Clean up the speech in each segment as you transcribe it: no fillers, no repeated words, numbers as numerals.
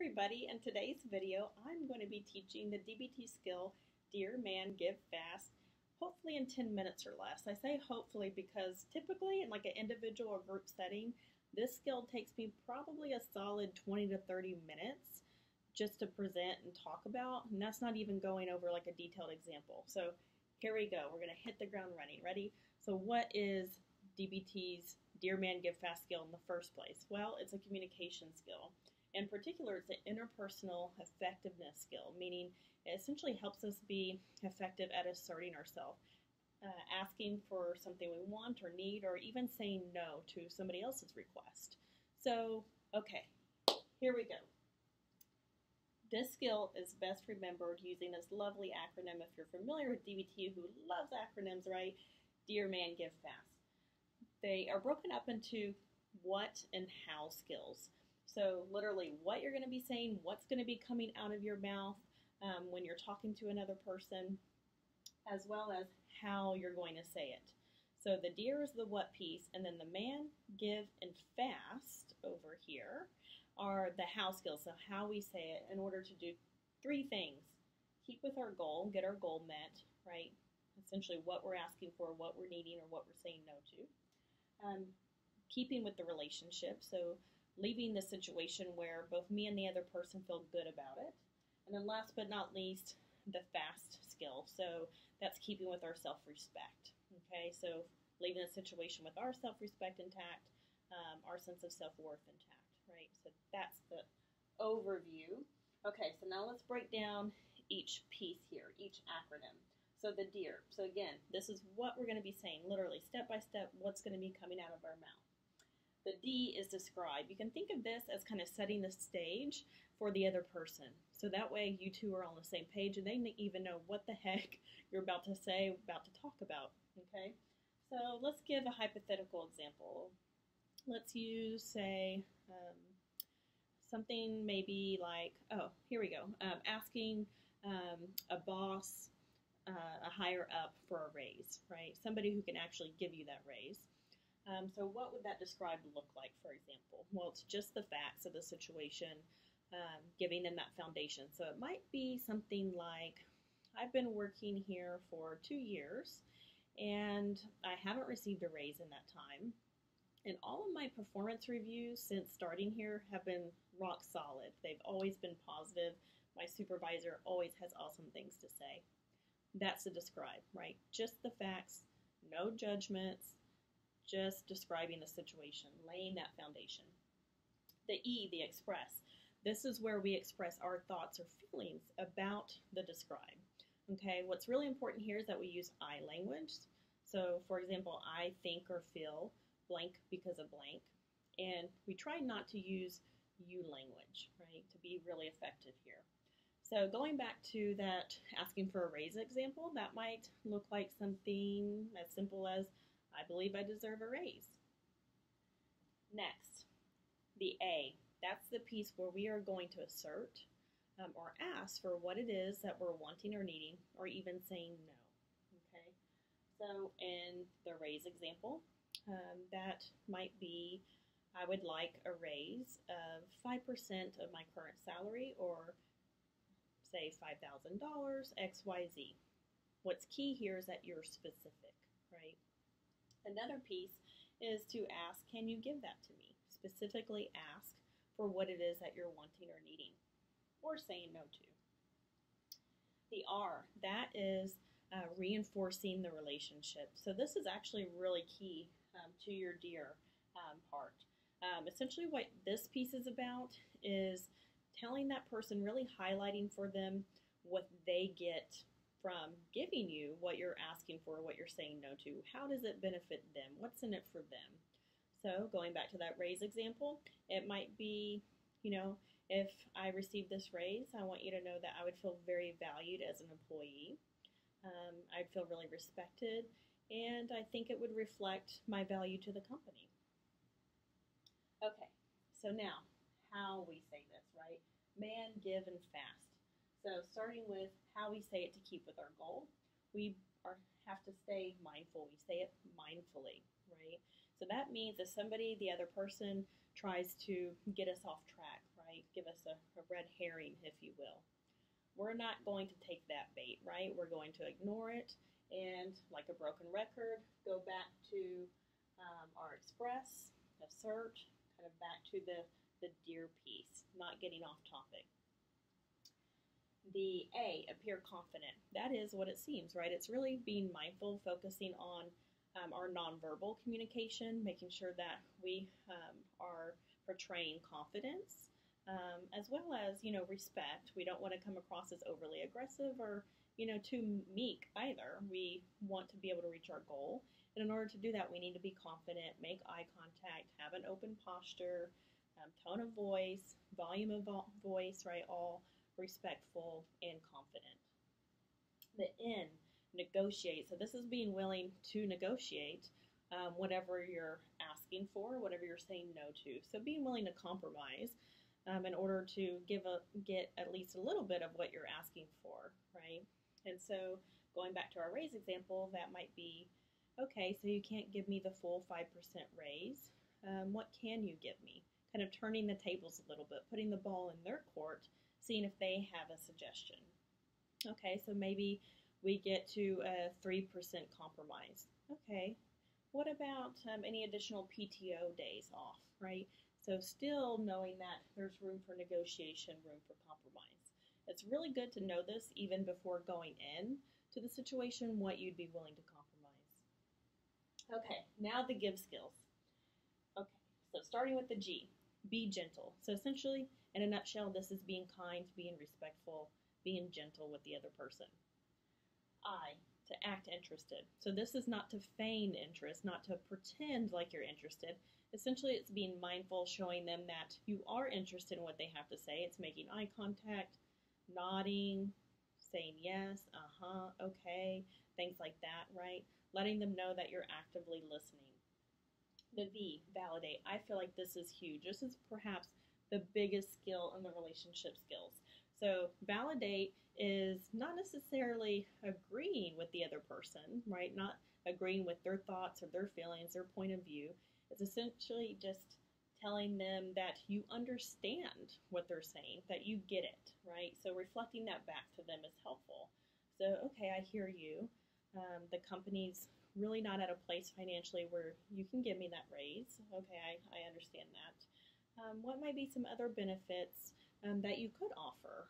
everybody. In today's video, I'm going to be teaching the DBT skill, Dear Man, Give Fast, hopefully in 10 minutes or less. I say hopefully because typically in like an individual or group setting, this skill takes me probably a solid 20 to 30 minutes just to present and talk about, and that's not even going over like a detailed example. So here we go. We're going to hit the ground running. Ready? So what is DBT's Dear Man, Give Fast skill in the first place? Well, it's a communication skill. In particular, it's an interpersonal effectiveness skill, meaning it essentially helps us be effective at asserting ourselves, asking for something we want or need, or even saying no to somebody else's request. So, okay, here we go. This skill is best remembered using this lovely acronym. If you're familiar with DBT, who loves acronyms, right? Dear Man, Give Fast. They are broken up into what and how skills. So literally what you're going to be saying, what's going to be coming out of your mouth when you're talking to another person, as well as how you're going to say it. So the dear is the what piece, and then the man, give, and fast over here are the how skills. So how we say it in order to do three things. Keep with our goal, get our goal met, right? Essentially what we're asking for, what we're needing, or what we're saying no to. Keeping with the relationship, so leaving the situation where both me and the other person feel good about it. And then last but not least, the fast skill. So that's keeping with our self-respect. Okay, so leaving the situation with our self-respect intact, our sense of self-worth intact, right? So that's the overview. Okay, so now let's break down each piece here, each acronym. So the DEAR. So again, this is what we're going to be saying, literally step by step, what's going to be coming out of our mouth. The D is describe. You can think of this as kind of setting the stage for the other person. So that way you two are on the same page and they even know what the heck you're about to say, about to talk about. Okay? So let's give a hypothetical example. Let's use, say, something maybe like, oh, here we go. Asking a boss, a higher up for a raise, right? Somebody who can actually give you that raise. So what would that describe look like, for example? Well, it's just the facts of the situation, giving them that foundation. So it might be something like, I've been working here for 2 years, and I haven't received a raise in that time. And all of my performance reviews since starting here have been rock solid. They've always been positive. My supervisor always has awesome things to say. That's the describe, right? Just the facts, no judgments, just describing the situation, laying that foundation. The E, the express. This is where we express our thoughts or feelings about the describe. Okay, what's really important here is that we use I language. So, for example, I think or feel blank because of blank. And we try not to use you language, right, to be really effective here. So going back to that asking for a raise example, that might look like something as simple as, I believe I deserve a raise. Next, the A. That's the piece where we are going to assert or ask for what it is that we're wanting or needing, or even saying no. Okay. So in the raise example, that might be, I would like a raise of 5% of my current salary, or say $5,000, XYZ. What's key here is that you're specific, right? Another piece is to ask, can you give that to me? Specifically ask for what it is that you're wanting or needing, or saying no to. The R, that is reinforcing the relationship. So this is actually really key to your DEAR part. Essentially what this piece is about is telling that person, really highlighting for them what they get from giving you what you're asking for, what you're saying no to. How does it benefit them? What's in it for them? So going back to that raise example, it might be, you know, if I receive this raise, I want you to know that I would feel very valued as an employee. I'd feel really respected, and I think it would reflect my value to the company. Okay, so now, how we say this, right? Man, give, and fast. So starting with how we say it to keep with our goal, we have to stay mindful. We say it mindfully, right? So that means if somebody, the other person, tries to get us off track, right? Give us a red herring, if you will. We're not going to take that bait, right? We're going to ignore it and, like a broken record, go back to our express, assert, kind of back to the dear piece, not getting off topic. The A, appear confident. That is what it seems, right? It's really being mindful, focusing on our nonverbal communication, making sure that we are portraying confidence, as well as, respect. We don't want to come across as overly aggressive or, too meek either. We want to be able to reach our goal. And in order to do that, we need to be confident, make eye contact, have an open posture, tone of voice, volume of voice, right? All respectful and confident. The N, negotiate. So this is being willing to negotiate whatever you're asking for, whatever you're saying no to. So being willing to compromise in order to get at least a little bit of what you're asking for, right? And so going back to our raise example, that might be, okay, so you can't give me the full 5% raise. What can you give me? Kind of turning the tables a little bit, putting the ball in their court, seeing if they have a suggestion. Okay, so maybe we get to a 3% compromise. Okay, what about any additional PTO days off, right? So still knowing that there's room for negotiation, room for compromise. It's really good to know this even before going in to the situation, what you'd be willing to compromise. Okay, now the give skills. Okay, so starting with the G, be gentle. So essentially, in a nutshell, this is being kind, being respectful, being gentle with the other person. I, to act interested. So this is not to feign interest, not to pretend like you're interested. Essentially, it's being mindful, showing them that you are interested in what they have to say. It's making eye contact, nodding, saying yes, okay, things like that, right? Letting them know that you're actively listening. The V, validate. I feel like this is huge. This is perhaps the biggest skill in the relationship skills. So validate is not necessarily agreeing with the other person, right? Not agreeing with their thoughts or their feelings, their point of view. It's essentially just telling them that you understand what they're saying, that you get it, right? So reflecting that back to them is helpful. So, okay, I hear you. The company's really not at a place financially where you can give me that raise. Okay, I understand that. What might be some other benefits that you could offer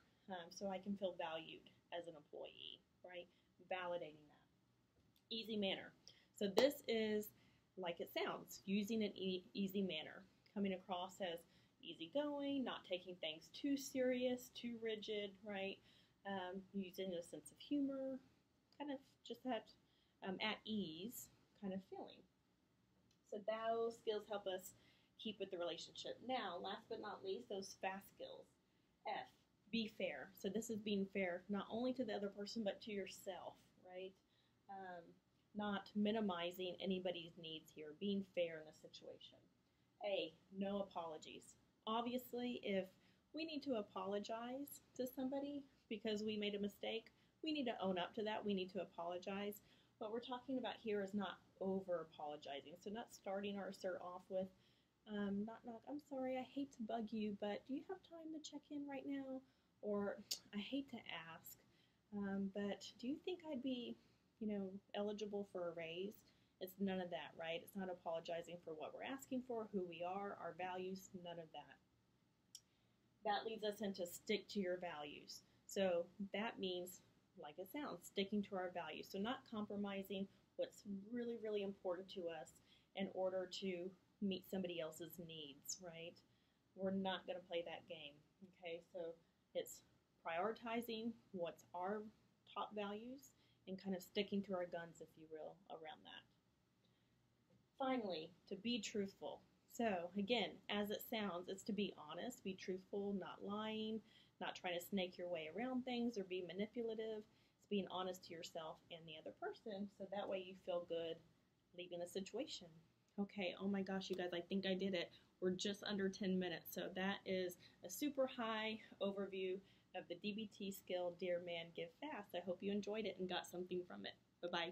so I can feel valued as an employee, right? Validating that. Easy manner. So this is like it sounds, using an easy manner, coming across as easygoing, not taking things too serious, too rigid, right? Using a sense of humor, kind of just that at ease kind of feeling. So those skills help us keep with the relationship. Now, last but not least, those fast skills. F, be fair. So this is being fair not only to the other person, but to yourself, right? Not minimizing anybody's needs here, being fair in a situation. A, no apologies. Obviously, if we need to apologize to somebody because we made a mistake, we need to own up to that. We need to apologize. What we're talking about here is not over-apologizing. So not starting our assert off with, knock, knock, I'm sorry, I hate to bug you, but do you have time to check in right now? Or, I hate to ask, but do you think I'd be, eligible for a raise? It's none of that, right? It's not apologizing for what we're asking for, who we are, our values, none of that. That leads us into stick to your values. So that means, like it sounds, sticking to our values. So not compromising what's really, really important to us in order to meet somebody else's needs, right? We're not going to play that game, okay? So it's prioritizing what's our top values and kind of sticking to our guns, if you will, around that. Finally, to be truthful. So again, as it sounds, it's to be honest, be truthful, not lying, not trying to snake your way around things or be manipulative. It's being honest to yourself and the other person, so that way you feel good leaving the situation. Okay, oh my gosh, you guys, I think I did it. We're just under 10 minutes, so that is a super high overview of the DBT skill, Dear Man Give Fast. I hope you enjoyed it and got something from it. Bye-bye.